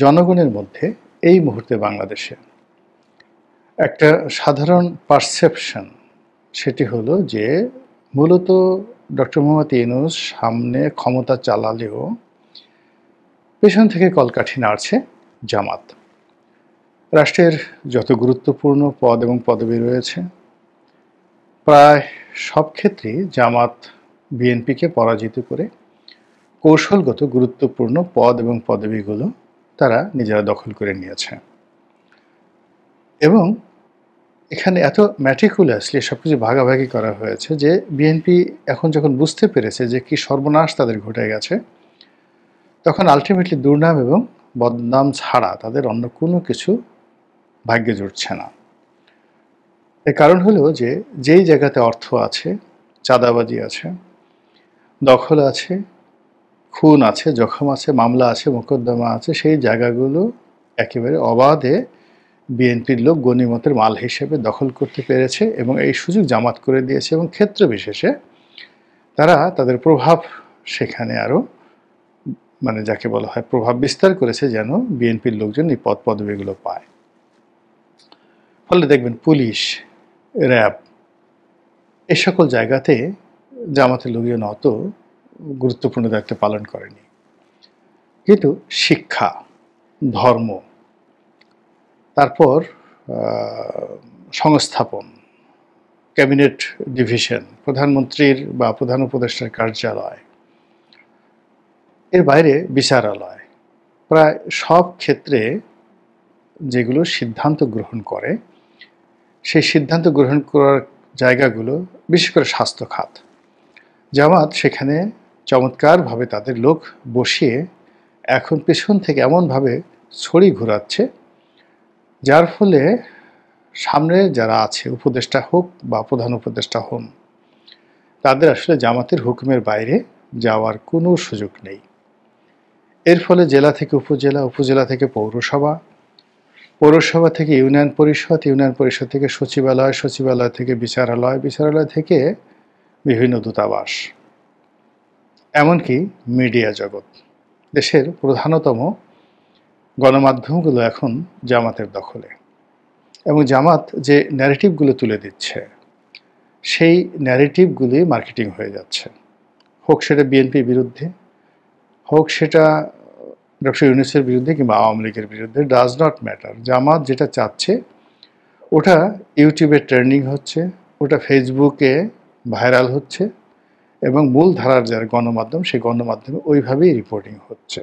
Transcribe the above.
জনগণের মধ্যে এই মুহূর্তে বাংলাদেশে একটা সাধারণ পারসেপশন, সেটি হলো যে মূলত ডক্টর মোহাম্মদ ইউনূস সামনে ক্ষমতা চালালেও পেছন থেকে কলকাঠি নাড়ছে জামাত। রাষ্ট্রের যত গুরুত্বপূর্ণ পদ এবং পদবি রয়েছে প্রায় সব ক্ষেত্রেই জামাত বিএনপিকে পরাজিত করে কৌশলগত গুরুত্বপূর্ণ পদ এবং পদবিগুলো তারা নিজেরা দখল করে নিয়েছে। এবং এখানে এত ম্যাটিকুলাসলি সব কিছু ভাগাভাগি করা হয়েছে যে বিএনপি এখন যখন বুঝতে পেরেছে যে কি সর্বনাশ তাদের ঘটে গেছে, তখন আলটিমেটলি দুর্নাম এবং বদনাম ছাড়া তাদের অন্য কোনো কিছু ভাগ্যে জুটছে না। এর কারণ হলো যে যেই জায়গাতে অর্থ আছে, চাঁদাবাজি আছে, দখল আছে, খুন আছে, জখম আছে, মামলা আছে, মোকদ্দমা আছে, সেই জায়গাগুলো একেবারে অবাধে বিএনপির লোক গনিমতের মাল হিসেবে দখল করতে পেরেছে এবং এই সুযোগ জামাত করে দিয়েছে এবং ক্ষেত্র বিশেষে তারা তাদের প্রভাব সেখানে আরও যাকে বলা হয় প্রভাব বিস্তার করেছে যেন বিএনপির লোকজন এই পদ পদবিগুলো পায়। ফলে দেখবেন পুলিশ, র্যাব এই সকল জায়গাতে জামাতের লোকজন অত গুরুত্বপূর্ণ দায়িত্ব পালন করেনি। কিন্তু শিক্ষা, ধর্ম, তারপর সংস্থাপন, ক্যাবিনেট ডিভিশন, প্রধানমন্ত্রীর বা প্রধান উপদেষ্টার কার্যালয়, এর বাইরে বিচারালয়, প্রায় সব ক্ষেত্রে যেগুলো সিদ্ধান্ত গ্রহণ করে সেই সিদ্ধান্ত গ্রহণ করার জায়গাগুলো বিশেষ করে স্বাস্থ্য খাত, জামাত সেখানে চমৎকারভাবে তাদের লোক বসিয়ে এখন পেছন থেকে এমনভাবে ছড়ি ঘোরাচ্ছে যার ফলে সামনে যারা আছে, উপদেষ্টা হোক বা প্রধান উপদেষ্টা হন, তাদের আসলে জামাতের হুকুমের বাইরে যাওয়ার কোনো সুযোগ নেই। এর ফলে জেলা থেকে উপজেলা, উপজেলা থেকে পৌরসভা, পৌরসভা থেকে ইউনিয়ন পরিষদ, ইউনিয়ন পরিষদ থেকে সচিবালয়, সচিবালয় থেকে বিচারালয়, বিচারালয় থেকে বিভিন্ন দূতাবাস, এমনকি মিডিয়া জগৎ, দেশের প্রধানতম গণমাধ্যমগুলো এখন জামাতের দখলে। এবং জামাত যে ন্যারেটিভগুলো তুলে দিচ্ছে সেই ন্যারেটিভগুলি মার্কেটিং হয়ে যাচ্ছে, হোক সেটা বিএনপির বিরুদ্ধে, হোক সেটা ডক্টর ইউনূসের বিরুদ্ধে কিংবা আওয়ামী লীগের বিরুদ্ধে, ডাজ নট ম্যাটার। জামাত যেটা চাচ্ছে ওটা ইউটিউবে ট্রেন্ডিং হচ্ছে, ওটা ফেসবুকে ভাইরাল হচ্ছে এবং মূল ধারার যারা গণমাধ্যম সেই গণমাধ্যমে ওইভাবেই রিপোর্টিং হচ্ছে।